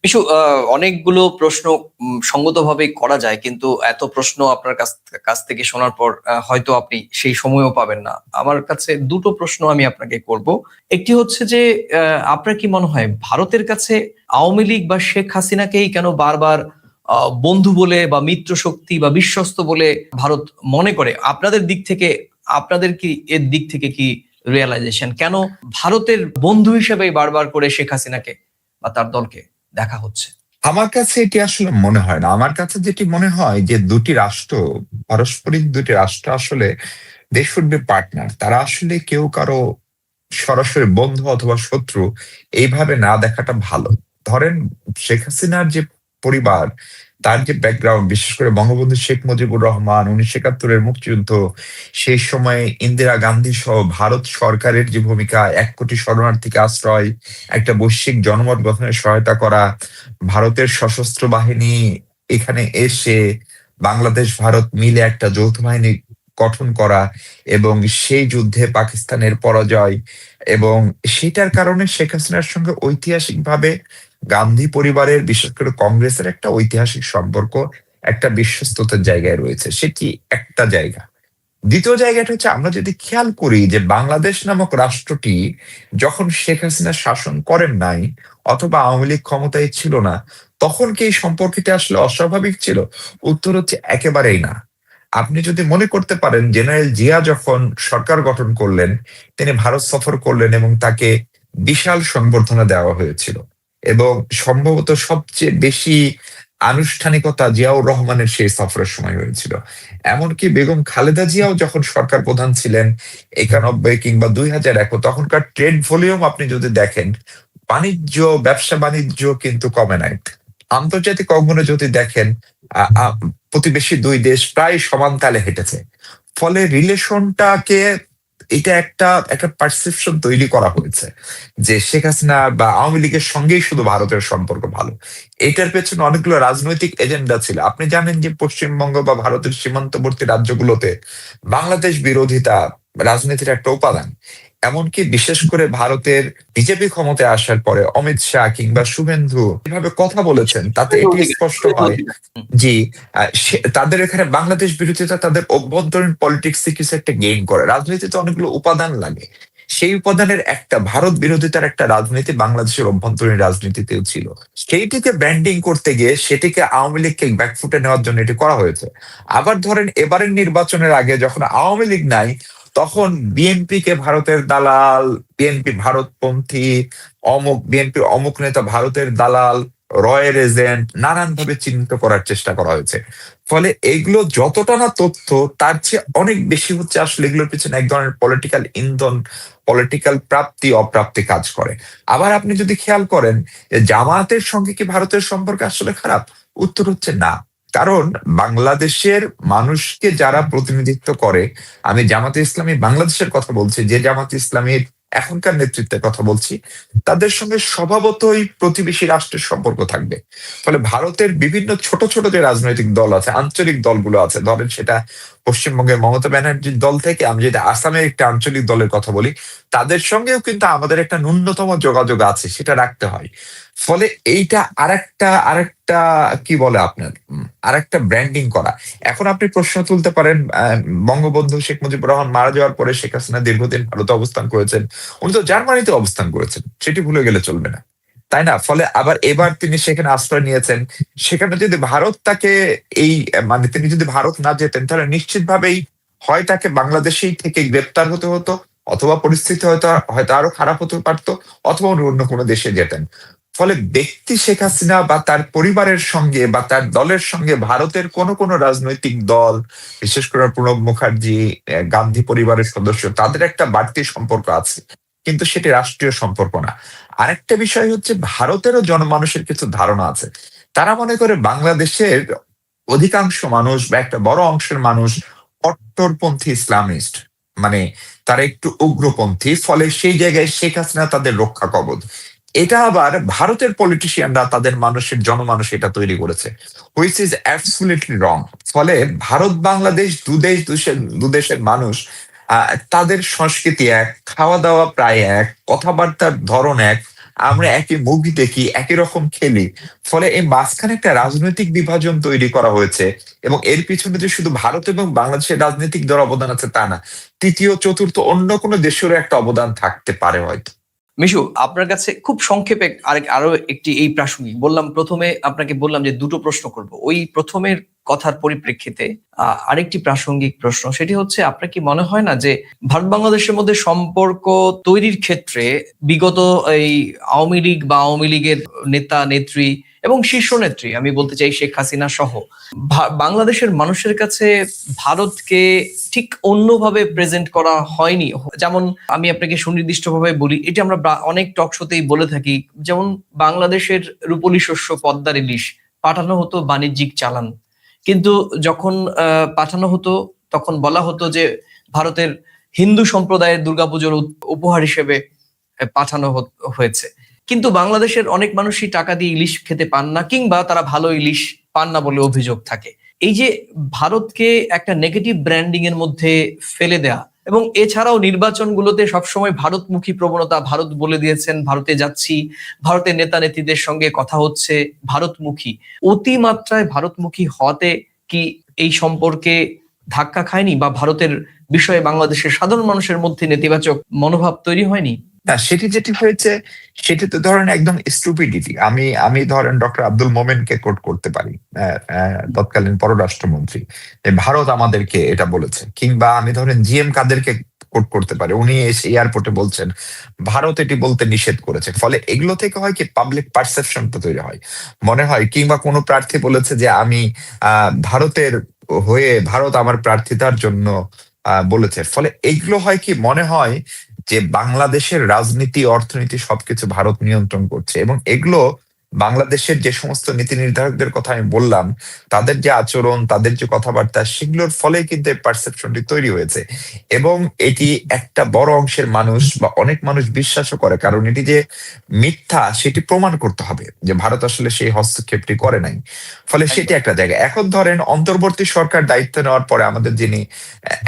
মিশু, অনেকগুলো প্রশ্ন সঙ্গতভাবেই করা যায়, কিন্তু এত প্রশ্ন আপনার কাছ কাছ থেকে শোনার পর হয়তো আপনি সেই সময়ও পাবেন না। আমার কাছে দুটো প্রশ্ন আমি আপনাকে করব। একটি হচ্ছে যে, আপনার কি মনে হয় ভারতের কাছে আওয়ামী লীগ বা শেখ হাসিনাকেই কেন বারবার বন্ধু বলে বা মিত্র শক্তি বা বিশ্বস্ত বলে ভারত মনে করে? আপনাদের দিক থেকে, আপনাদের কি এর দিক থেকে কি রিয়ালাইজেশন, কেন ভারতের বন্ধু হিসেবেই বারবার করে শেখ হাসিনাকে বা তার দলকে দেখা হচ্ছে? আমার কাছে এটি আসলে মনে হয় না। আমার কাছে যেটি মনে হয় যে দুটি রাষ্ট্র, পারস্পরিক দুটি রাষ্ট্র আসলে দে শুড বি পার্টনার। তারা আসলে কেউ কারো সরাসরি বন্ধু অথবা শত্রু এইভাবে না দেখাটা ভালো। ধরেন শেখ হাসিনার যে পরিবার, তার যে ব্যাকগ্রাউন্ড, বিশেষ করে বঙ্গবন্ধু শেখ মুজিবুর রহমান 1971-এর মুক্তিযুদ্ধ, সেই সময়ে ইন্দিরা গান্ধী সহ ভারত সরকারের যে ভূমিকা, 1 কোটি শরণার্থীকে আশ্রয়, একটা বৈশ্বিক জনমত গঠনে সহায়তা করা, ভারতের সশস্ত্র বাহিনী এখানে এসে বাংলাদেশ ভারত মিলে একটা যৌথ বাহিনী গঠন করা এবং সেই যুদ্ধে পাকিস্তানের পরাজয়, এবং সেটার কারণে শেখ হাসিনার সঙ্গে ঐতিহাসিকভাবে গান্ধী পরিবারের, বিশেষ করে কংগ্রেসের একটা ঐতিহাসিক সম্পর্ক, একটা বিশ্বস্ততার জায়গায় রয়েছে। সেটি একটা জায়গা। দ্বিতীয় জায়গাটা হচ্ছে, আমরা যদি খেয়াল করি যে বাংলাদেশ নামক রাষ্ট্রটি যখন শেখ হাসিনা শাসন করেন নাই অথবা আওয়ামী লীগ ক্ষমতায় ছিল না, তখন কি এই সম্পর্কটি আসলে অস্বাভাবিক ছিল? উত্তর হচ্ছে একেবারেই না। আপনি যদি মনে করতে পারেন, জেনারেল জিয়া যখন সরকার গঠন করলেন, তিনি ভারত সফর করলেন এবং তাকে বিশাল সংবর্ধনা দেওয়া হয়েছিল, এবং সম্ভবত সবচেয়ে বেশি আনুষ্ঠানিকতা জিয়াউর রহমানের সেই সফরের সময় হয়েছিল। এমনকি বেগম খালেদা জিয়াও যখন সরকার প্রধান ছিলেন 91 কিংবা 2001, তখনকার ট্রেড ভলিউম আপনি যদি দেখেন, বাণিজ্য, ব্যবসা বাণিজ্য কিন্তু কমে নাই। আন্তর্জাতিক অঙ্গনে যদি দেখেন, আ- আ- প্রতিবেশী দুই দেশ প্রায় সমান তালে হেঁটেছে। ফলে রিলেশনটাকে, এটা একটা একটা পারসেপশন তৈরি করা হয়েছে যে শেখ হাসিনা বা আওয়ামী লীগের সঙ্গেই শুধু ভারতের সম্পর্ক ভালো। এটার পেছনে অনেকগুলো রাজনৈতিক এজেন্ডা ছিল। আপনি জানেন যে পশ্চিমবঙ্গ বা ভারতের সীমান্তবর্তী রাজ্যগুলোতে বাংলাদেশ বিরোধিতা রাজনীতির একটা উপাদান। এমনকি বিশেষ করে ভারতের বিজেপি ক্ষমতায় আসার পরে অমিত শাহ কিংবা শুভেন্দু এভাবে কথা বলেছেন, তাতে এটি স্পষ্ট হয় হুম। জি, তাদের এখানে বাংলাদেশ বিরোধিতা তাদের অভ্যন্তরীণ পলিটিক্স কিছু একটা গেইন করে। রাজনীতিতে অনেকগুলো উপাদান লাগে, সেই উপাদানের একটা ভারত বিরোধিতার একটা রাজনীতি বাংলাদেশের অভ্যন্তরীণ রাজনীতিতেও ছিল। সেইটিকে ব্র্যান্ডিং করতে গিয়ে সেটিকে আওয়ামী লীগকে ব্যাকফুটে নেওয়ার জন্য এটি করা হয়েছে। আবার ধরেন এবারের নির্বাচনের আগে যখন আওয়ামী লীগ নাই, তখন বিএনপি কে ভারতের দালাল, বিএনপি ভারতপন্থী, অমুক বিএনপির অমুক নেতা ভারতের দালাল, রয়ের এজেন্ট, নানান ভাবে চিহ্নিত করার চেষ্টা করা হয়েছে। ফলে এগুলো যতটা না তথ্য, তার চেয়ে অনেক বেশি হচ্ছে আসলে এগুলোর পিছনে এক ধরনের পলিটিক্যাল ইন্ধন, পলিটিক্যাল প্রাপ্তি অপ্রাপ্তি কাজ করে। আবার আপনি যদি খেয়াল করেন যে জামায়াতের সঙ্গে কি ভারতের সম্পর্ক আসলে খারাপ? উত্তর হচ্ছে না। কারণ বাংলাদেশের মানুষকে যারা প্রতিনিধিত্ব করে, আমি জামাতে ইসলামী বাংলাদেশের কথা বলছি, যে জামাতে ইসলামীর এখনকার নেতৃত্বের কথা বলছি, তাদের সঙ্গে স্বভাবতই প্রতিবেশী রাষ্ট্রের সম্পর্ক থাকবে। ফলে ভারতের বিভিন্ন ছোট ছোট যে রাজনৈতিক দল আছে, আঞ্চলিক দলগুলো আছে, ধরেন সেটা পশ্চিমবঙ্গের মমতা ব্যানার্জির দল থেকে আমি যদি আসামের একটা আঞ্চলিক দলের কথা বলি, তাদের সঙ্গেও কিন্তু আমাদের একটা ন্যূনতম যোগাযোগ আছে, সেটা রাখতে হয়। ফলে এইটা আরেকটা আরেকটা কি বলে আপনার, আরেকটা ব্র্যান্ডিং করা। এখন আপনি প্রশ্ন তুলতে পারেন, বঙ্গবন্ধু শেখ মুজিবুর রহমান মারা যাওয়ার পরে শেখ হাসিনা দীর্ঘদিন ভারতে অবস্থান করেছেন, উনি তো জার্মানিতে অবস্থান করেছেন, সেটি ভুলে গেলে চলবে না, তাই না? ফলে আবার এবার তিনি সেখানে আশ্রয় নিয়েছেন। সেখানে যদি ভারত তাকে এই, মানে তিনি যদি ভারত না যেতেন, তাহলে নিশ্চিতভাবেই হয় তাকে বাংলাদেশেই থেকে গ্রেপ্তার হতে হতো, অথবা পরিস্থিতি হয়তো হয়তো আরো খারাপ হতে পারতো, অথবা উনি অন্য কোনো দেশে যেতেন। ফলে ব্যক্তি শেখ হাসিনা বা তার পরিবারের সঙ্গে বা তার দলের সঙ্গে ভারতের কোনো কোনো রাজনৈতিক দল, বিশেষ করে প্রণব মুখার্জি, গান্ধী পরিবারের সদস্য, তাদের একটা বাড়তি সম্পর্ক আছে, কিন্তু সেটি রাষ্ট্রীয় সম্পর্ক না। আরেকটা বিষয় হচ্ছে, ভারতেরও জনমানুষের কিছু ধারণা আছে। তারা মনে করে বাংলাদেশের অধিকাংশ মানুষ বা একটা বড় অংশের মানুষ কট্টরপন্থী ইসলামিস্ট, মানে তারা একটু উগ্রপন্থী, ফলে সেই জায়গায় শেখ হাসিনা তাদের রক্ষা কবচ। এটা আবার ভারতের পলিটিশিয়ানরা তাদের মানুষের জনমানুষ এটা তৈরি করেছে, হুইচ ইজ অ্যাবসলিউটলি রং। ফলে ভারত বাংলাদেশ দুদেশের মানুষ, তাদের সংস্কৃতি এক, খাওয়া দাওয়া প্রায় এক, কথাবার্তার ধরন এক, আমরা একই মুভি দেখি, একই রকম খেলি। ফলে এই মাঝখানে একটা রাজনৈতিক বিভাজন তৈরি করা হয়েছে, এবং এর পিছনে যে শুধু ভারত এবং বাংলাদেশের রাজনৈতিক দল অবদান আছে তা না, তৃতীয় চতুর্থ অন্য কোনো দেশেরও একটা অবদান থাকতে পারে হয়তো। মিশু, আপনার কাছে খুব সংক্ষেপে আরো একটি এই প্রাসঙ্গিক বললাম, প্রথমে আপনাকে বললাম যে দুটো প্রশ্ন করব, ওই প্রথমের কথার পরিপ্রেক্ষিতে আরেকটি প্রাসঙ্গিক প্রশ্ন, সেটি হচ্ছে আপনার কি মনে হয় না যে ভারত বাংলাদেশের মধ্যে সম্পর্ক তৈরির ক্ষেত্রে বিগত এই আওয়ামী লীগ বা আওয়ামী লীগের নেতা নেত্রী এবং শীর্ষ নেত্রী, আমি বলতে চাই শেখ হাসিনা সহ, বাংলাদেশের মানুষের কাছে ভারতকে ঠিক অন্যভাবে প্রেজেন্ট করা হয়নি? যেমন আমি আপনাকে সুনির্দিষ্টভাবে বলি, এটি আমরা অনেক টক শোতেই বলে থাকি, যেমন বাংলাদেশের রূপলী শস্য পদ্মার ইলিশ পাঠানো হতো বাণিজ্যিক চালান, কিন্তু যখন পাঠানো হতো তখন বলা হতো যে ভারতের হিন্দু সম্প্রদায়ের দুর্গাপুজোর উপহার হিসেবে পাঠানো হয়েছে। কিন্তু বাংলাদেশের অনেক মানুষই টাকা দিয়ে ইলিশ খেতে পান না, কিংবা তারা ভালো ইলিশ পান না বলে অভিযোগ থাকে। এই যে ভারতকে একটা নেগেটিভ ব্র্যান্ডিং এর মধ্যে ফেলে দেয়া, এবং এছাড়াও নির্বাচনগুলোতে সবসময় ভারতমুখী প্রবণতা, ভারত বলে দিয়েছেন ভারতে যাচ্ছি, ভারতের নেতা নেত্রীদের সঙ্গে কথা হচ্ছে, ভারতমুখী, অতিমাত্রায় ভারতমুখী হওয়াতে কি এই সম্পর্কে ধাক্কা খায়নি, বা ভারতের বিষয়ে বাংলাদেশের সাধারণ মানুষের মধ্যে নেতিবাচক মনোভাব তৈরি হয়নি? না, সেটি যেটি হয়েছে সেটি তো ধরেন একদম স্টুপিডিটি। আমি আমি ধরেন ডক্টর আব্দুল মোমেনকে কোট করতে পারি, তৎকালীন পররাষ্ট্রমন্ত্রী, যে ভারত আমাদেরকে এটা বলেছে। কিংবা আমি ধরেন জিএম কাদেরকে কোট করতে পারি, উনি এসে এয়ারপোর্টে বলছেন ভারত এটি বলতে নিষেধ করেছে। ফলে এগুলো থেকে হয় কি, পাবলিক পারসেপশনটা তৈরি হয়, মনে হয়। কিংবা কোনো প্রার্থী বলেছে যে আমি ভারতের হয়ে, ভারত আমার প্রার্থিতার জন্য বলেছে। ফলে এগুলো হয় কি, মনে হয় যে বাংলাদেশের রাজনীতি, অর্থনীতি সবকিছু ভারত নিয়ন্ত্রণ করছে। এবং এগুলো বাংলাদেশের যে সমস্ত নীতি নির্ধারকদের কথা আমি বললাম, তাদের যে আচরণ, তাদের যে কথাবার্তা, সেগুলোর ফলে কিন্তু এই পারসেপশনটি তৈরি হয়েছে। এবং এটি একটা বড় অংশের মানুষ বা অনেক মানুষ বিশ্বাসও করে, কারণ এটি যে মিথ্যা সেটি প্রমাণ করতে হবে যে ভারত আসলে সেই হস্তক্ষেপটি করে নাই। ফলে সেটি একটা জায়গা। এখন ধরেন অন্তর্বর্তী সরকার দায়িত্ব নেওয়ার পরে আমাদের যিনি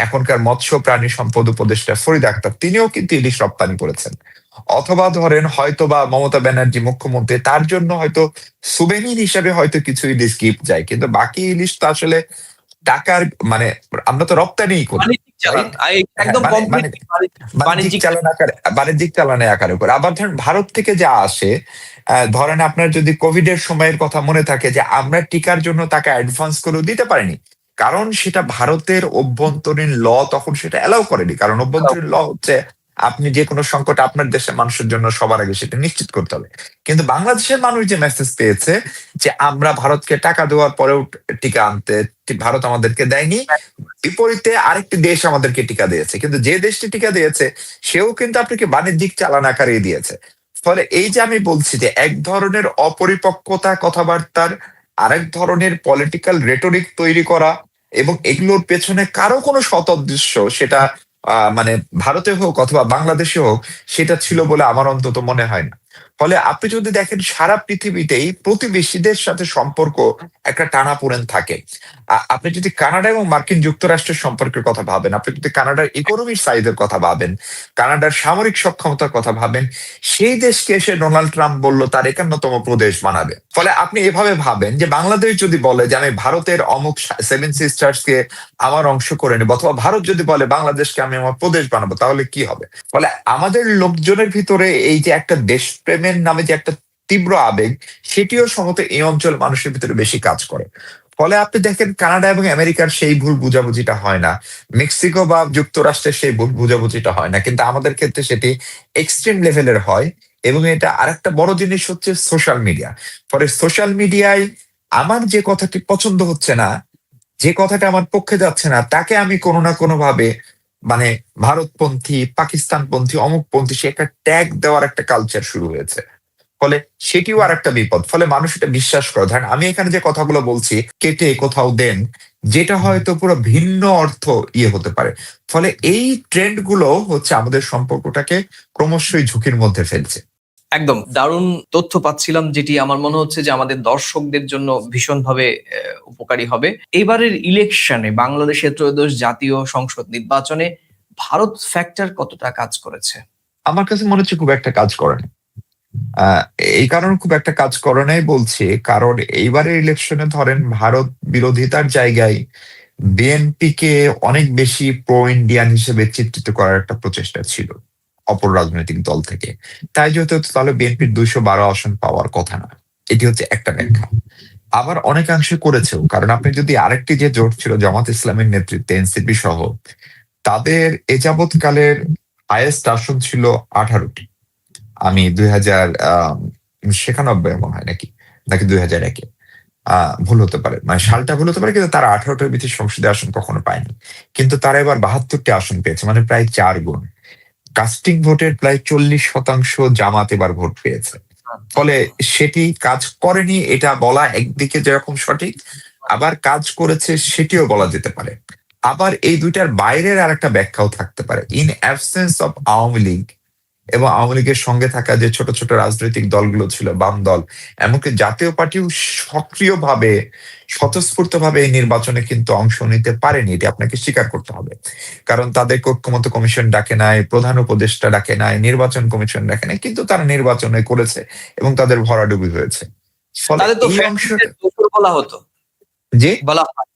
এখনকার মৎস্য প্রাণী সম্পদ উপদেষ্টা ফরিদ আক্তার, তিনিও কিন্তু ইলিশ রপ্তানি করেছেন। অথবা ধরেন হয়তো বা মমতা ব্যানার্জি মুখ্যমন্ত্রী, তার জন্য হয়তো সুবেনির হিসাবে হয়তো কিছু ইলিশ গিফট যায়, কিন্তু বাকি ইলিশ তো আসলে টাকার, মানে আমরা তো রপ্তানিই করি, বাণিজ্যিক চালান, রাইট? একদম মানে মানে কমপ্লিট বাণিজ্যিক বাণিজ্যিক। চালান আকারে, বাণিজ্যিক চালানের আকারে করে। আবার ধরেন ভারত থেকে যা আসে, ধরেন আপনার যদি কোভিড এর সময়ের কথা মনে থাকে, যে আমরা টিকার জন্য টাকা অ্যাডভান্স করেও দিতে পারিনি, কারণ সেটা ভারতের অভ্যন্তরীণ ল তখন সেটা অ্যালাউ করেনি। কারণ অভ্যন্তরীণ ল হচ্ছে আপনি যে কোনো সংকট আপনার দেশের মানুষের জন্য সবার আগে সেটা নিশ্চিত করতে হবে। কিন্তু বাংলাদেশের মানুষ যে মেসেজ পেয়েছে যে আমরা ভারতকে টাকা দেওয়ার পরেও টিকা আনতে, ভারত আমাদেরকে দেয়নি, বিপরীতে আরেকটি দেশ আমাদেরকে টিকা দিয়েছে, কিন্তু যে দেশটি টিকা দিয়েছে সেও কিন্তু আপনাকে বাণিজ্যিক চালান আকারে দিয়েছে। ফলে এই যে আমি বলছি যে এক ধরনের অপরিপক্কতা কথাবার্তার, আরেক ধরনের পলিটিক্যাল রেটরিক তৈরি করা, এবং এগুলোর পেছনে কারো কোনো সৎ উদ্দেশ্য, সেটা মানে ভারতে হোক অথবা বাংলাদেশে হোক, সেটা ছিল বলে আমার অন্তত মনে হয় না। ফলে আপনি যদি দেখেন সারা পৃথিবীতেই প্রতিবেশীদের সাথে সম্পর্ক একটা টানাপোড়েন থাকে। আপনি যদি কানাডা এবং মার্কিন যুক্তরাষ্ট্রের সম্পর্কের কথা ভাবেন, আপনি যদি কানাডার ইকোনমিক সাইজের কথা ভাবেন, কানাডার সামরিক সক্ষমতার কথা ভাবেন, সেই দেশকে এসে ডোনাল্ড ট্রাম্প বললো তার 51তম প্রদেশ বানাবে। ফলে আপনি এভাবে ভাবেন যে বাংলাদেশ যদি বলে যে আমি ভারতের অমুক 7 সিস্টার্স কে আমার অংশ করে নেব, অথবা ভারত যদি বলে বাংলাদেশকে আমি আমার প্রদেশ বানাবো, তাহলে কি হবে? ফলে আমাদের লোকজনের ভিতরে এই যে একটা দেশপ্রেমের নামে যে একটা তীব্র আবেগ, সেটিও সম্ভবত এই অঞ্চল মানুষের ভিতরে বেশি কাজ করে। ফলে আপনি দেখেন কানাডা এবং আমেরিকার সেই ভুল বুঝাবুঝিটা হয় না, মেক্সিকো বা যুক্তরাষ্ট্রের সেই ভুল বুঝাবুঝিটা হয় না, কিন্তু আমাদের ক্ষেত্রে সেটি এক্সট্রিম লেভেলের হয়। এবং এটা আরেকটা বড় জিনিস হচ্ছে সোশ্যাল মিডিয়া। ফলে সোশ্যাল মিডিয়ায় আমার যে কথাটি পছন্দ হচ্ছে না, যে কথাটা আমার পক্ষে যাচ্ছে না, তাকে আমি কোনো না কোনো ভাবে, মানে ভারতপন্থী, পাকিস্তানপন্থী, অমুকপন্থী, সে একটা ট্যাগ দেওয়ার একটা কালচার শুরু হয়েছে। ফলে সেটিও আর একটা বিপদ। ফলে মানুষ এটা বিশ্বাস করে। ধরেন আমি এখানে যে কথাগুলো বলছি, কেটে কোথাও দেন, যেটা হয়তো পুরো ভিন্ন অর্থ হতে পারে। ফলে এই ট্রেন্ড গুলো হচ্ছে আমাদের সম্পর্কটাকে ক্রমশই ঝুঁকির মধ্যে ফেলছে। একদম দারুণ তথ্য পাচ্ছিলাম, যেটি আমার মনে হচ্ছে যে আমাদের দর্শকদের জন্য ভীষণভাবে উপকারী হবে। এবারের ইলেকশনে, বাংলাদেশের ত্রয়োদশ জাতীয় সংসদ নির্বাচনে ভারত ফ্যাক্টর কতটা কাজ করেছে? আমার কাছে মনে হচ্ছে খুব একটা কাজ করে না। আহ, এই কারণে খুব একটা কাজ করে নাই বলছি, কারণ এইবারের ইলেকশনে ধরেন ভারত বিরোধিতার জায়গায় বিএনপি কে অনেক বেশি প্রো ইন্ডিয়ান হিসেবে চিত্রিত করার একটা প্রচেষ্টা ছিল অপর রাজনৈতিক দল থেকে। তাই যেহেতু হতো, তাহলে বিএনপির 212 আসন পাওয়ার কথা না। এটি হচ্ছে একটা ব্যাখ্যা। আবার অনেকাংশে করেছেও, কারণ আপনি যদি আরেকটি যে জোট ছিল জামাত ইসলামের নেতৃত্বে এনসিপি সহ, তাদের এ যাবৎকালের হায়েস্ট আসন ছিল 18টি। আমি 96 মনে হয় নাকি, নাকি 2001-এ, ভুল হতে পারে, মানে সালটা ভুল হতে পারে, কিন্তু তারা 18টার বেশি সংসদীয় আসন কখনো পায়নি। কিন্তু তারা এবার 72টি আসন পেয়েছে, মানে প্রায় 4 গুণ। কাস্টিং ভোটের প্রায় 40% জামাত এবার ভোট পেয়েছে। ফলে সেটি কাজ করেনি এটা বলা একদিকে যেরকম সঠিক, আবার কাজ করেছে সেটিও বলা যেতে পারে। আবার এই দুইটার বাইরের আর একটা ব্যাখ্যাও থাকতে পারে। In absence of Awami League এবং আওয়ামী লীগের সঙ্গে থাকা যে ছোট ছোট রাজনৈতিক দলগুলো ছিল, বাম দল, এমনকি জাতীয় পার্টিও সক্রিয়ভাবে স্বতঃস্ফূর্তভাবে এই নির্বাচনে কিন্তু অংশ নিতে পারেনি, এটি আপনাকে স্বীকার করতে হবে। কারণ তাদের ঐক্যমত্য কমিশন ডাকে নাই, প্রধান উপদেষ্টা ডাকে নাই, নির্বাচন কমিশন ডাকে নাই, কিন্তু তারা নির্বাচনে করেছে এবং তাদের ভরাডুবি হয়েছে। ফলে তাদের তো এই ফ্যাসিস্টের অংশটা দোসর বলা হতো, যে বলা হয়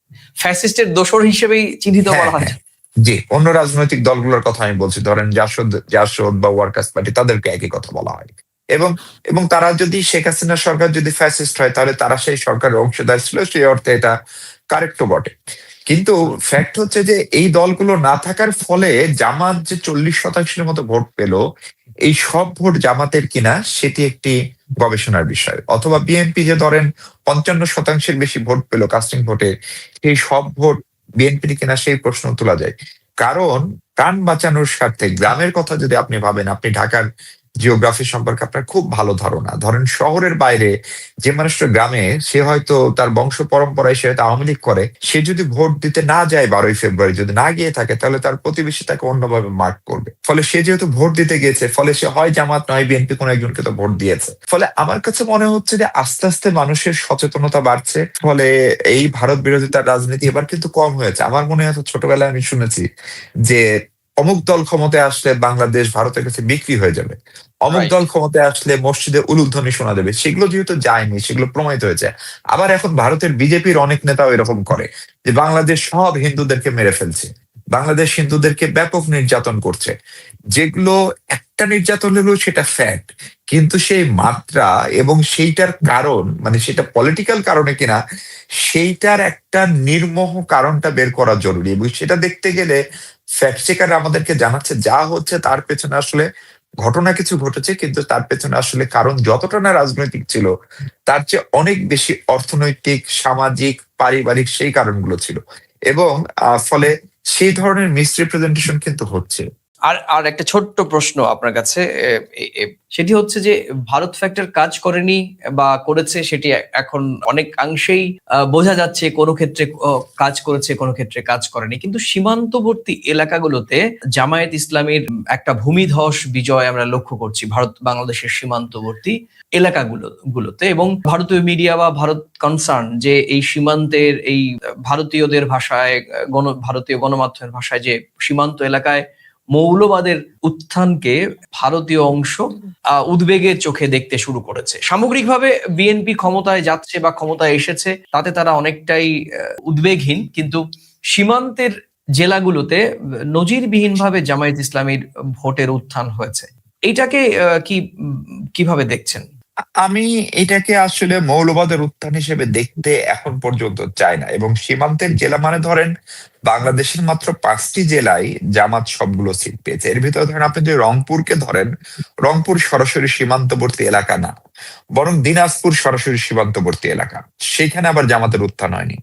ফ্যাসিস্টের দোসর হিসেবেই চিহ্নিত হ্যাঁ করা হয়। হ্যাঁ জি, অন্য রাজনৈতিক দলগুলোর কথা আমি বলছি, ধরেন জাসদ জাসদ বা ওয়ার্কার্স পার্টি, তাদেরকে একই কথা বলা হয়। এবং এবং তারা যদি শেখ হাসিনা সরকার যদি ফ্যাসিস্ট হয়, তাহলে তারা সেই সরকারের অংশীদার ছিল, সেই অর্থে এটা কারেক্টও বটে। কিন্তু ফ্যাক্ট হচ্ছে যে এই দলগুলো না থাকার ফলে জামাত যে 40%-এর মতো ভোট পেল, এই সব ভোট জামাতের কিনা সেটি একটি গবেষণার বিষয়। অথবা বিএনপি যে ধরেন 55%-এর বেশি ভোট পেল কাস্টিং ভোটে, সেই সব ভোট বিএনপির কিনা সেই প্রশ্ন তোলা যায়। কারণ প্রাণ বাঁচানোর স্বার্থে গ্রামের কথা যদি আপনি ভাবেন, আপনি ঢাকার জিওগ্রাফি সম্পর্কে আপনার খুব ভালো ধারণা, ধরেন শহরের বাইরে যে মানুষটা গ্রামে, সে হয়তো তার বংশ পরম্পরায় সে হয়তো আওয়ামী লীগ করে, সে যদি ভোট দিতে না যায় 12ই ফেব্রুয়ারি, যদি না গিয়ে থাকে, তাহলে তার প্রতিবেশী তাকে অন্যভাবে মার্ক করবে। ফলে সে যেহেতু ভোট দিতে গিয়েছে, ফলে সে হয় জামাত নয় বিএনপি কোনো একজনকে তো ভোট দিয়েছে। ফলে আমার কাছে মনে হচ্ছে যে আস্তে আস্তে মানুষের সচেতনতা বাড়ছে, ফলে এই ভারত বিরোধিতার রাজনীতি এবার কিন্তু কম হয়েছে। আমার মনে হয়, ছোটবেলায় আমি শুনেছি যে অমুক দল ক্ষমতায় আসলে বাংলাদেশ ভারতের কাছে বিক্রি হয়ে যাবে, অমুক রাইট। দল ক্ষমতায় আসলে মসজিদে উলুধ্বনি শোনা যাবে। সেগুলো যেহেতু যায়নি, সেগুলো প্রমাণিত হয়েছে। আবার এখন ভারতের বিজেপির অনেক নেতাও এরকম করে, যে বাংলাদেশ সব হিন্দুদেরকে মেরে ফেলছে, বাংলাদেশ হিন্দুদেরকে ব্যাপক নির্যাতন করছে, যেগুলো একটা নির্যাতন হলেও সেটা ফ্যাক্ট, কিন্তু সেই মাত্রা এবং সেইটার কারণ, মানে সেটা পলিটিক্যাল কারণে কিনা, সেইটার একটা নির্মোহ কারণটা বের করা জরুরি। এবং সেটা দেখতে গেলে ফ্যাক্ট চেকার আমাদেরকে জানাচ্ছে যা হচ্ছে তার পেছনে আসলে ঘটনা কিছু ঘটেছে, কিন্তু তার পেছনে আসলে কারণ যতটা না রাজনৈতিক ছিল, তার চেয়ে অনেক বেশি অর্থনৈতিক, সামাজিক, পারিবারিক সেই কারণগুলো ছিল। এবং ফলে সেই ধরনের মিসরিপ্রেজেন্টেশন কিন্তু হচ্ছে। আর আর একটা ছোট্ট প্রশ্ন আপনার কাছে, সেটি হচ্ছে যে ভারত ফ্যাক্টর কাজ করেনি বা করেছে, সেটি এখন অনেকাংশেই বোঝা যাচ্ছে, কোনো ক্ষেত্রে কাজ করেছে, কোনো ক্ষেত্রে কাজ করেনি। কিন্তু সীমান্তবর্তী এলাকাগুলোতে জামায়াত ইসলামীর একটা ভূমিধস বিজয় আমরা লক্ষ্য করছি ভারত বাংলাদেশের সীমান্তবর্তী এলাকাগুলোতে। এবং ভারতীয় মিডিয়া বা ভারত কনসার্ন যে এই সীমান্তের এই ভারতীয়দের ভাষায়, ভারতীয় গণমাধ্যমের ভাষায়, যে সীমান্ত এলাকায় মৌলবাদের উত্থানকে ভারতীয় অংশ উদ্বেগের চোখে দেখতে শুরু করেছে। সামগ্রিকভাবে বিএনপি ক্ষমতায় যাচ্ছে বা ক্ষমতায় এসেছে, তাতে তারা অনেকটাই উদ্বেগহীন। কিন্তু সীমান্তের জেলাগুলোতে নজিরবিহীনভাবে জামায়াত ইসলামীর ভোটের উত্থান হয়েছে। এইটাকে কিভাবে দেখছেন? আমি এটাকে আসলে মৌলবাদের উত্থান হিসেবে দেখতে এখন পর্যন্ত চাই না। এবং সীমান্তের জেলা মানে ধরেন বাংলাদেশের মাত্র 5টি জেলায় জামাত সবগুলো সিট পেয়েছে। এর ভিতরে ধরেন আপনি যদি রংপুরকে ধরেন, রংপুর সরাসরি সীমান্তবর্তী এলাকা না, বরং দিনাজপুর সরাসরি সীমান্তবর্তী এলাকা, সেখানে আবার জামাতের উত্থান হয়নি।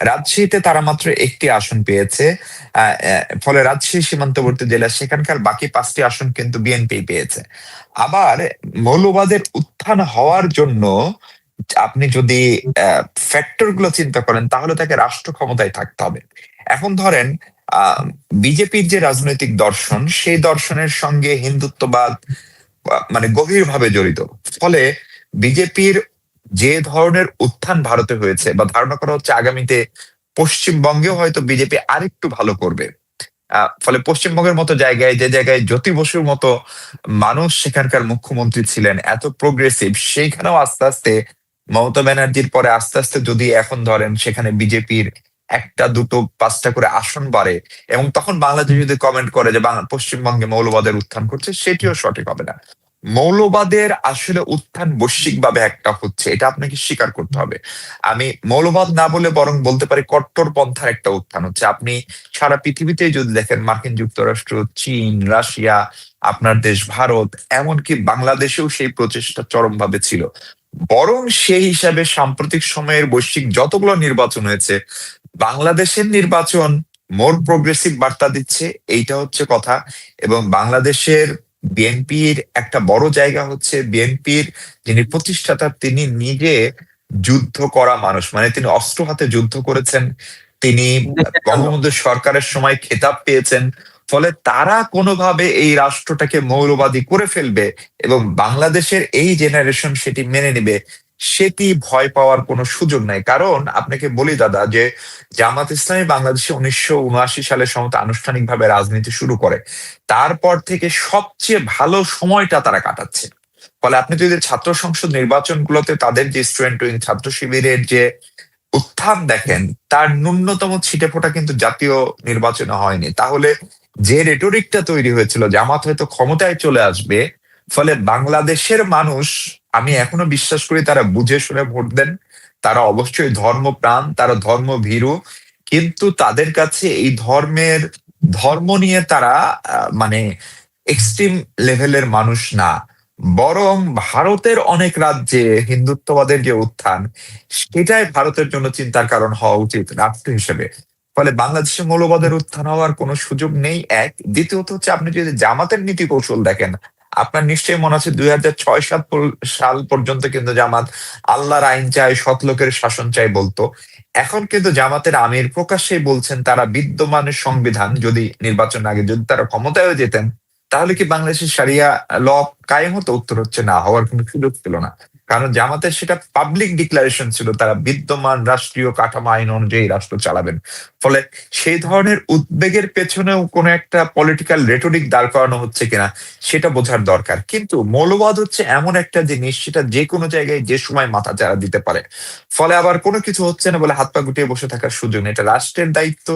রাজশাহীতে তারা মাত্র একটি আসন পেয়েছে, ফলে রাজশাহী সীমান্তবর্তী জেলা, সেখানকার বাকি 5টি আসন কিন্তু বিএনপি পেয়েছে। আবার মৌলবাদের উত্থান হওয়ার জন্য আপনি যদি ফ্যাক্টর গুলো চিন্তা করেন, তাহলে তাকে রাষ্ট্র ক্ষমতায় থাকতে হবে। এখন ধরেন বিজেপির যে রাজনৈতিক দর্শন, সেই দর্শনের সঙ্গে হিন্দুত্ববাদ মানে গভীরভাবে জড়িত। ফলে বিজেপির যে ধরনের উত্থান ভারতে হয়েছে, বা ধারণা করা হচ্ছে আগামীতে পশ্চিমবঙ্গেও হয়তো বিজেপি আরেকটু ভালো করবে, ফলে পশ্চিমবঙ্গের মতো জায়গায়, যে জায়গায় জ্যোতি বসুর মতো মানুষ সেখানকার মুখ্যমন্ত্রী ছিলেন, এত প্রোগ্রেসিভ, সেইখানেও আস্তে আস্তে মমতা ব্যানার্জির পরে আস্তে আস্তে যদি এখন ধরেন সেখানে বিজেপির একটা দুটো পাঁচটা করে আসন বাড়ে, এবং তখন বাংলাদেশ যদি কমেন্ট করে যে পশ্চিমবঙ্গে মৌলবাদের উত্থান করছে, সেটিও সঠিক হবে না। মৌলবাদের আসলে উত্থান বৈশ্বিকভাবে একটা হচ্ছে, এটা আপনাকে স্বীকার করতে হবে। আমি মৌলবাদ না বলে বরং বলতে পারি কট্টরপন্থার একটা উত্থান হচ্ছে। আপনি সারা পৃথিবীতে যদি দেখেন, মার্কিন যুক্তরাষ্ট্র, চীন, রাশিয়া, আপনার দেশ ভারত, এমনকি বাংলাদেশেও সেই প্রচেষ্টা চরমভাবে ছিল। বরং সেই হিসাবে সাম্প্রতিক সময়ের বৈশ্বিক যতগুলো নির্বাচন হয়েছে, বাংলাদেশের নির্বাচন মোর প্রোগ্রেসিভ বার্তা দিচ্ছে, এইটা হচ্ছে কথা। এবং বাংলাদেশের বিএনপির একটা বড় জায়গা হচ্ছে, বিএনপির যিনি প্রতিষ্ঠাতা তিনি নিজে যুদ্ধ করা মানুষ, মানে তিনি অস্ত্র হাতে যুদ্ধ করেছেন, তিনি দেশের জন্য। বঙ্গবন্ধু সরকারের সময় খেতাব পেয়েছেন। ফলে তারা কোনোভাবে এই রাষ্ট্রটাকে মৌলবাদী করে ফেলবে এবং বাংলাদেশের এই জেনারেশন সেটি মেনে নেবে, সেটি ভয় পাওয়ার কোনো সুযোগ নাই। কারণ আপনাকে বলি দাদা, যে জামাত ইসলামী বাংলাদেশে 1979 সালে সমত আনুষ্ঠানিকভাবে রাজনীতি শুরু করে, তারপর থেকে সবচেয়ে ভালো সময়টা তারা কাটাচ্ছে। ফলে আপনি যদি ছাত্র সংসদ নির্বাচনগুলোতে তাদের যে স্টুডেন্ট উইং, ছাত্র শিবিরের যে উত্থান দেখেন, তার ন্যূনতম ছিটেফোঁটা কিন্তু জাতীয় নির্বাচনে হয়নি। তাহলে যে রেটরিকটা তৈরি হয়েছিল জামাত হয়তো ক্ষমতায় চলে আসবে, ফলে বাংলাদেশের মানুষ, আমি এখনো বিশ্বাস করি তারা বুঝে শুনে ভোট দেন। তারা অবশ্যই ধর্মপ্রাণ, তারা ধর্মভীরু, কিন্তু তাদের কাছে এই ধর্ম নিয়ে তারা মানে এক্সট্রিম লেভেলের মানুষ না। বরং ভারতের অনেক রাজ্যে হিন্দুত্ববাদের যে উত্থান, সেটাই ভারতের জন্য চিন্তার কারণ হওয়া উচিত রাষ্ট্র হিসেবে। ফলে বাংলাদেশে মৌলবাদের উত্থান হওয়ার কোনো সুযোগ নেই, এক। দ্বিতীয়ত হচ্ছে, আপনি যদি জামাতের নীতি কৌশল দেখেন, আপনার নিশ্চয়ই মনে আছে 2006-7 সাল পর্যন্ত কিন্তু জামাত আল্লাহর আইন চাই, সৎ লোকের শাসন চাই বলতো। এখন কিন্তু জামাতের আমির প্রকাশ্যেই বলছেন তারা বিদ্যমান সংবিধান, যদি নির্বাচন আগে যদি তারা ক্ষমতায় যেতেন, তাহলে কি বাংলাদেশের সারিয়া ল কায়েম হতো? উত্তর হচ্ছে না, হওয়ার কোনো সুযোগ ছিল না। কারণ জামাতের সেটা পাবলিক ডিক্লারেশন ছিল, তারা বিদ্যমান রাষ্ট্রীয় কাঠামো আইন অনুযায়ী রাষ্ট্র চালাবেন। ফলে সেই ধরনের উদ্বেগের পেছনেও কোনো একটা পলিটিক্যাল রেটরিক দাঁড় করানো হচ্ছে কিনা, সেটা বোঝার দরকার। কিন্তু মৌলবাদ হচ্ছে এমন একটা জিনিস, সেটা যে কোনো জায়গায় যে সময় মাথা চাড়া দিতে পারে। ফলে আবার কোনো কিছু হচ্ছে না বলে হাত পা গুটিয়ে বসে থাকার সুযোগ নেই। এটা রাষ্ট্রের দায়িত্ব,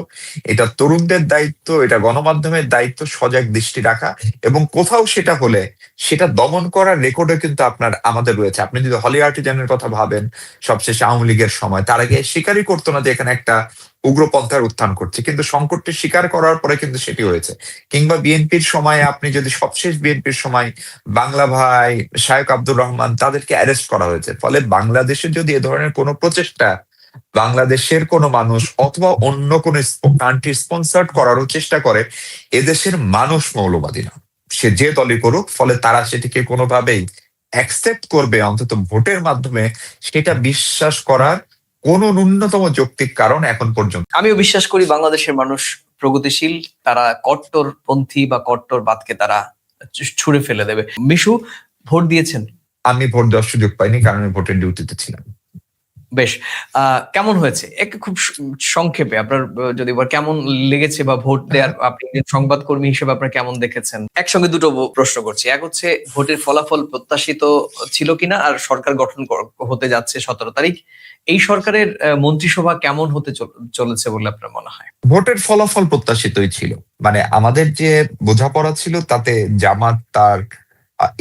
এটা তরুণদের দায়িত্ব, এটা গণমাধ্যমের দায়িত্ব সজাগ দৃষ্টি রাখা, এবং কোথাও সেটা হলে সেটা দমন করার রেকর্ডও কিন্তু আমাদের রয়েছে। আপনি যদি হলি আর্টিজানের কথা ভাবেন, সবশেষে আওয়ামী লীগের সময়, তার আগে স্বীকারই করতো না যে এখানে একটা উগ্রপন্থার উত্থান করছে, কিন্তু সংকটটি স্বীকার করার পরে কিন্তু সেটি হয়েছে। কিংবা বিএনপির সময়, আপনি যদি সবশেষ বিএনপির সময় বাংলা ভাই, শায়েখ আব্দুর রহমান, তাদেরকে অ্যারেস্ট করা হয়েছে। ফলে বাংলাদেশে যদি এ ধরনের কোনো প্রচেষ্টা বাংলাদেশের কোনো মানুষ অথবা অন্য কোনো কান্ট্রি স্পন্সার্ড করারও চেষ্টা করে, এদেশের মানুষ মৌলবাদী না, সে যে দলই করুক। ফলে তারা সেটিকে কোনোভাবেই অ্যাকসেপ্ট করবে, অন্তত ভোটের মাধ্যমে, সেটা বিশ্বাস করার কোনো ন্যূনতম যৌক্তিক কারণ এখন পর্যন্ত। আমিও বিশ্বাস করি বাংলাদেশের মানুষ প্রগতিশীল, তারা কট্টরপন্থী বা কট্টরবাদকে তারা ছুঁড়ে ফেলে দেবে। মিশু, ভোট দিয়েছেন? আমি ভোট দেওয়ার সুযোগ পাইনি, কারণ আমি ভোটের ডিউটিতে ছিলাম। বেশ। কেমন হয়েছে খুব সংক্ষেপে আপনার যদি কেমন লেগেছে, বা ভোট দেওয়ার আপনি সংবাদকর্মী হিসেবে আপনার কেমন দেখেছেন? একসঙ্গে দুটো প্রশ্ন করছি। এক হচ্ছে, ভোটের ফলাফল প্রত্যাশিত ছিল কিনা, আর সরকার গঠন হতে যাচ্ছে 17 তারিখ, এই সরকারের মন্ত্রিসভা কেমন হতে চলেছে বলে আপনার মনে হয়? ভোটের ফলাফল প্রত্যাশিতই ছিল। মানে আমাদের যে বোঝাপড়া ছিল, তাতে জামাত তার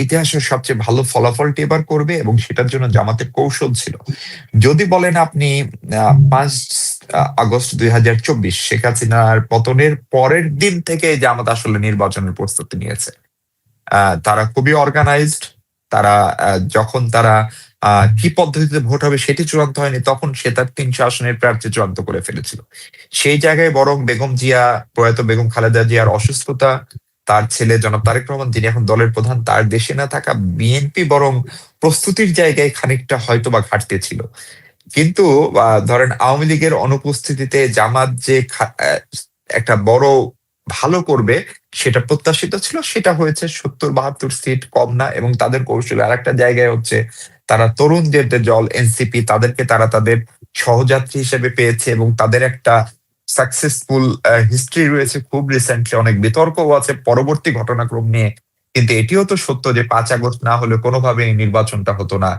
ইতিহাসের সবচেয়ে ভালো ফলাফলটি এবার করবে, এবং সেটার জন্য জামাতের কৌশল ছিল। যদি বলেন আপনি 5 আগস্ট 2024 শেখ হাসিনার পতনের পরের দিন থেকে জামাত আসলে নির্বাচনের প্রস্তুতি নিয়েছে। তারা খুবই অর্গানাইজড। তারা যখন তারা কি পদ্ধতিতে ভোট হবে সেটি চূড়ান্ত হয়নি, তখন সে তার 300 আসনের প্রার্থী চূড়ান্ত করে ফেলেছিল। সেই জায়গায় বরং প্রয়াত বেগম খালেদা জিয়ার অসুস্থতা, তার ছেলে জনাব তারেক রহমান, যিনি এখন দলের প্রধান, তার দেশে না থাকা, বিএনপি বরং প্রস্তুতির জায়গায় খানিকটা হয়তো বা ঘাটতি ছিল। কিন্তু ধরেন আওয়ামী লীগের অনুপস্থিতিতে জামাত যে একটা বড় ভালো করবে, সেটা প্রত্যাশিত ছিল, সেটা হয়েছে। 70-72 সিট কম না। এবং তাদের কৌশল আর একটা জায়গায় হচ্ছে, তারা তরুণদের যে দল এনসিপি, তাদেরকে তারা তাদের সহযাত্রী হিসেবে পেয়েছে, এবং তাদের একটা সাকসেসফুল হিস্ট্রি রয়েছে, খুব রিসেন্টলি অনেক বিতর্কও আছে পরবর্তী ঘটনাক্রম নিয়ে। কিন্তু এটিও তো সত্য যে 5 আগস্ট না হলে কোনোভাবে এই নির্বাচনটা হতো না।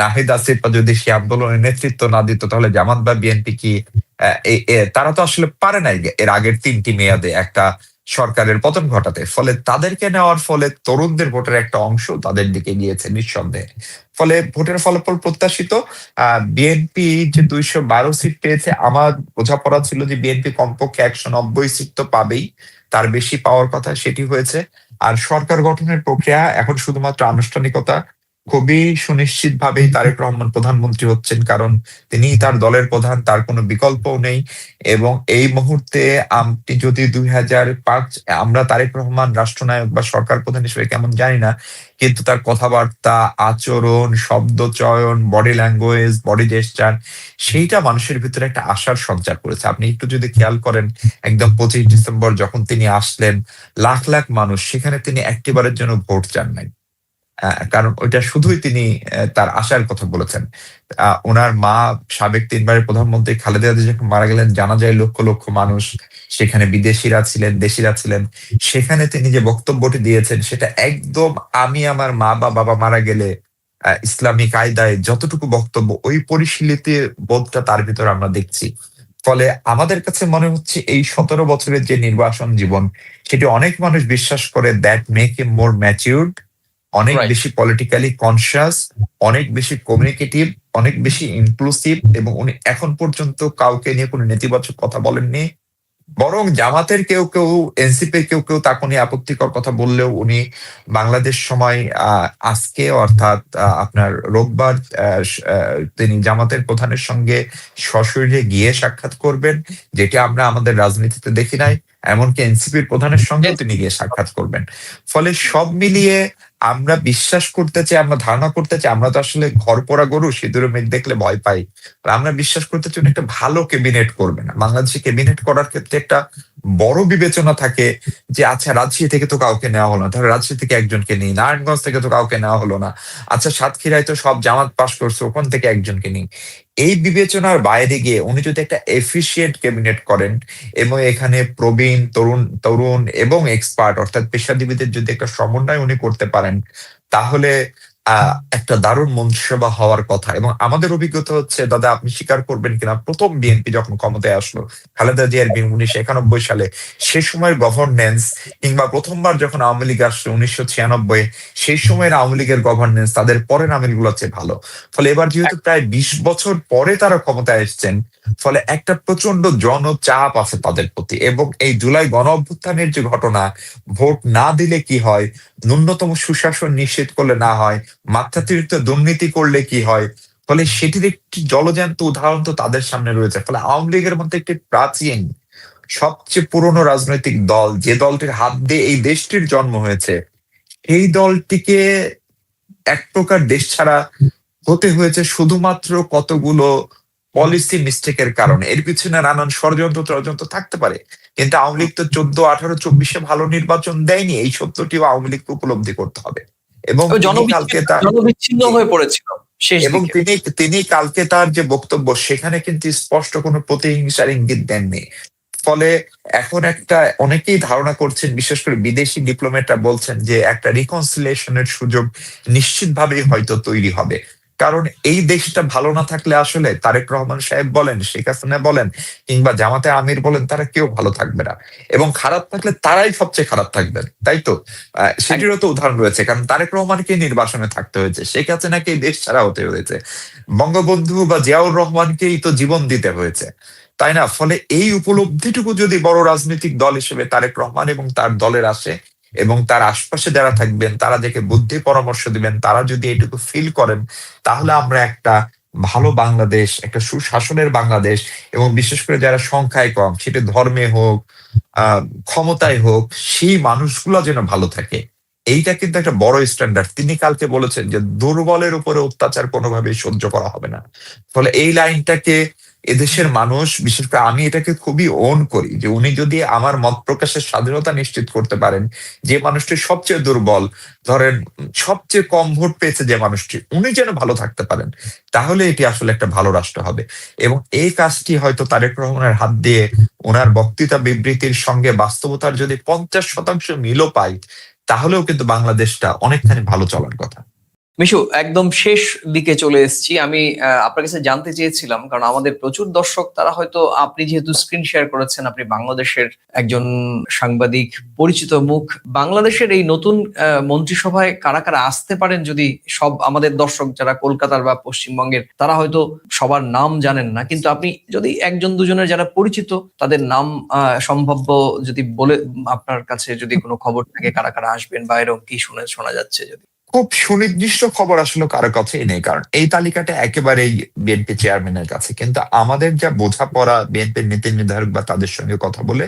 নাহিদ আসিফ যদি সে আন্দোলনের নেতৃত্ব না দিত, তাহলে জামাত বা বিএনপি কি তারা তো আসলে পারে নাই এর আগের 3টি মেয়াদে একটা সরকারের পতন ঘটাতে। ফলে তাদেরকে নেওয়ার ফলে তরুণদের ভোটের একটা অংশ তাদের দিকে গিয়েছে নিঃসন্দেহে। ফলে ভোটের ফলাফল প্রত্যাশিত। বিএনপি যে 212 সিট পেয়েছে, আমার বোঝাপড়া ছিল যে বিএনপি কমপক্ষে 190 সিট তো পাবেই, তার বেশি পাওয়ার কথা, সেটি হয়েছে। আর সরকার গঠনের প্রক্রিয়া এখন শুধুমাত্র আনুষ্ঠানিকতা। খুবই সুনিশ্চিত ভাবেই তারেক রহমান প্রধানমন্ত্রী হচ্ছেন, কারণ তিনি তার দলের প্রধান, তার কোনো বিকল্পও নেই। এবং এই মুহূর্তে আপনি যদি 2005, আমরা তারেক রহমান রাষ্ট্রনায়ক বা সরকার প্রধান হিসেবে কেমন জানি না, কিন্তু তার কথাবার্তা, আচরণ, শব্দ চয়ন, বডি ল্যাঙ্গুয়েজ, বডি জেস্টার, সেইটা মানুষের ভিতরে একটা আশার সঞ্চার করেছে। আপনি একটু যদি খেয়াল করেন, একদম 25 ডিসেম্বর যখন তিনি আসলেন, লাখ লাখ মানুষ সেখানে, তিনি একটিবারের জন্য ভোট চান নাই। কারণ ওইটা শুধুই তিনি তার আশার কথা বলেছেন। ওনার মা, সাবেক 3বারের প্রধানমন্ত্রী খালেদা জিয়া যখন মারা গেলেন, জানা যায় লক্ষ লক্ষ মানুষ সেখানে, বিদেশিরা ছিলেন, দেশিরা ছিলেন। সেখানে তিনি যে বক্তব্যটি দিয়েছেন, সেটা একদম আমি আমার মা বা বাবা মারা গেলে ইসলামী কায়দায় যতটুকু বক্তব্য, ওই পরিশীলিত বোধটা তার ভিতরে আমরা দেখছি। ফলে আমাদের কাছে মনে হচ্ছে এই 17 বছরের যে নির্বাসন জীবন, সেটি অনেক মানুষ বিশ্বাস করে that make him more matured, অনেক রাইট। বেশি পলিটিক্যালি কনসিয়াস, অনেক বেশি কমিউনিকেটিভ, অনেক বেশি ইনক্লুসিভ। এবং উনি এখন পর্যন্ত কাউকে নিয়ে কোনো নেতিবাচক কথা বলেননি। বরং জামাতের কেউ কেউ, এনসিপির কেউ কেউ তাকে নিয়ে আপত্তিকর কথা বললেও উনি বাংলাদেশ সময় আজকে, অর্থাৎ আপনার রোববার, তিনি জামাতের প্রধানের সঙ্গে সশরীরে গিয়ে সাক্ষাৎ করবেন, যেটি আমরা আমাদের রাজনীতিতে দেখি নাই। এমনকি এনসিপির প্রধানের সঙ্গেও তিনি গিয়ে সাক্ষাৎ করবেন। ফলে সব মিলিয়ে আমরা বিশ্বাস করতে চাই, আমরা ধারণা করতে চাই, আমরা তো আসলে ঘর পোড়া গরু, সিঁদুরে মেঘ দেখলে ভয় পাই। আমরা বিশ্বাস করতে চাই উনি একটা ভালো ক্যাবিনেট করবে না। বাংলাদেশে ক্যাবিনেট করার ক্ষেত্রে একটা বড় বিবেচনা থাকে যে, আচ্ছা রাজশাহী থেকে তো কাউকে নেওয়া হলো না, তাহলে রাজশাহী থেকে একজনকে নিই। নারায়ণগঞ্জ থেকে তো কাউকে নেওয়া হলো না, আচ্ছা সাতক্ষীরায় তো সব জামাত পাশ করছে, ওখান থেকে একজনকে নিই। এই বিবেচনার বাইরে গিয়ে উনি যদি একটা এফিসিয়েন্ট ক্যাবিনেট করেন, এবং এখানে প্রবীণ, তরুণ তরুণ এবং এক্সপার্ট অর্থাৎ পেশাজীবীদের যদি একটা সমন্বয় উনি করতে পারেন, তাহলে একটা দারুণ মন্ত্রিসভা হওয়ার কথা। এবং আমাদের অভিজ্ঞতা হচ্ছে, দাদা আপনি স্বীকার করবেন কিনা, প্রথম বিএনপি যখন ক্ষমতায় আসলো, খালেদা জিয়ার বিএনপি 1991 সালে, সে সময়ের গভর্নেন্স, কিংবা প্রথমবার যখন আওয়ামী লীগ আসলো 1996, সেই সময়ের আওয়ামী লীগের গভর্নেন্স তাদের পরের আমিলগুলোর চেয়ে ভালো। ফলে এবার যেহেতু প্রায় 20 বছর পরে তারা ক্ষমতায় এসেছেন, ফলে একটা প্রচন্ড জনচাপ আছে তাদের প্রতি। এবং এই জুলাই গণ অভ্যুত্থানের যে ঘটনা, ভোট না দিলে কি হয়, ন্যূনতম সুশাসন নিশ্চিত করলে না হয়, মাত্রাতিরিক্ত দুর্নীতি করলে কি হয়, ফলে সেটির একটি জলজ্যান্ত উদাহরণ তো তাদের সামনে রয়েছে। ফলে আওয়ামী লীগের মধ্যে একটি প্রাচীন, সবচেয়ে পুরনো রাজনৈতিক দল, যে দলটির হাত দিয়ে এই দেশটির জন্ম হয়েছে, এই দলটিকে এক প্রকার দেশ ছাড়া হতে হয়েছে শুধুমাত্র কতগুলো পলিসি মিস্টেকের কারণে। এর পিছনে নানান ষড়যন্ত্র ষড়যন্ত্র থাকতে পারে, কিন্তু আওয়ামী লীগ তো 14, 18, 24-এ ভালো নির্বাচন দেয়নি। এই সত্যটিও আওয়ামী লীগকে উপলব্ধি করতে হবে। এবং তিনি কালকে তার জনবিচ্ছিন্ন হয়ে পড়েছিল শেষ এবং দিকে। তিনি কালকে তার যে বক্তব্য, সেখানে কিন্তু স্পষ্ট কোনো প্রতিহিংসার ইঙ্গিত দেননি। ফলে এখন একটা, অনেকেই ধারণা করছেন, বিশেষ করে বিদেশি ডিপ্লোমেটরা বলছেন যে একটা রিকনসিলিয়েশনের সুযোগ নিশ্চিতভাবেই হয়তো তৈরি হবে। কারণ এই দেশটা ভালো না থাকলে আসলে তারেক রহমান সাহেব বলেন, শেখ হাসিনা বলেন, কিংবা জামাতে আমির বলেন, তারা কেউ ভালো থাকবে না। এবং খারাপ থাকলে তারাই সবচেয়ে খারাপ থাকবেন, তাই তো? সেটিরও তো উদাহরণ রয়েছে, কারণ তারেক রহমানকে নির্বাসনে থাকতে হয়েছে, শেখ হাসিনাকে দেশ ছাড়া হতে হয়েছে, বঙ্গবন্ধু বা জিয়াউর রহমানকেই তো জীবন দিতে হয়েছে, তাই না? ফলে এই উপলব্ধিটুকু যদি বড় রাজনৈতিক দল হিসেবে তারেক রহমান এবং তার দলের আসে, এবং তার আশপাশে যারা থাকবেন, তারা যাকে বুদ্ধি পরামর্শ দিবেন, তারা যদি এটুকু ফিল করেন, তাহলে আমরা একটা ভালো বাংলাদেশ, একটা সুশাসনের বাংলাদেশ, এবং বিশেষ করে যারা সংখ্যায় কম, সেটা ধর্মে হোক, ক্ষমতায় হোক, সেই মানুষগুলো যেন ভালো থাকে। এইটা কিন্তু একটা বড় স্ট্যান্ডার্ড। তিনি কালকে বলেছেন যে দুর্বলের উপরে অত্যাচার কোনোভাবেই সহ্য করা হবে না। ফলে এই লাইনটাকে এদেশের মানুষ, বিশেষ করে আমি এটাকে খুবই ওন করি, যে উনি যদি আমার মত প্রকাশের স্বাধীনতা নিশ্চিত করতে পারেন, যে মানুষটি সবচেয়ে দুর্বল, ধরেন সবচেয়ে কম ভোট পেয়েছে যে মানুষটি, উনি যেন ভালো থাকতে পারেন, তাহলে এটি আসলে একটা ভালো রাষ্ট্র হবে। এবং এই কাজটি হয়তো তারেক রহমানের হাত দিয়ে, ওনার বক্তৃতা বিবৃতির সঙ্গে বাস্তবতার যদি 50% মিলও পাই, তাহলেও কিন্তু বাংলাদেশটা অনেকখানি ভালো চলার কথা। মিশু, একদম শেষ দিকে চলে এসেছি। আমি আপনার কাছে জানতে চেয়েছিলাম, কারণ আমাদের প্রচুর দর্শক, তারা হয়তো, আপনি যেহেতু স্ক্রিন শেয়ার করেছেন, আপনি বাংলাদেশের একজন সাংবাদিক, পরিচিত মুখ, বাংলাদেশের এই নতুন মন্ত্রিসভায় কারা কারা আসতে পারেন, যদি সব আমাদের দর্শক যারা কলকাতার বা পশ্চিমবঙ্গের, তারা হয়তো সবার নাম জানেন না, কিন্তু আপনি যদি একজন দুজনের যারা পরিচিত, তাদের নাম সম্ভাব্য যদি বলে, আপনার কাছে যদি কোনো খবর থাকে কারা কারা আসবেন বা এরকম কি শোনা যাচ্ছে যদি। খুব সুনির্দিষ্ট খবর আসলে কারো কাছেই নেই, কারণ এই তালিকাটা একেবারেই বিএনপি চেয়ারম্যানের কাছে। কিন্তু আমাদের যা বোঝাপড়া বিএনপির নীতি নির্ধারক বা তাদের সঙ্গে কথা বলে,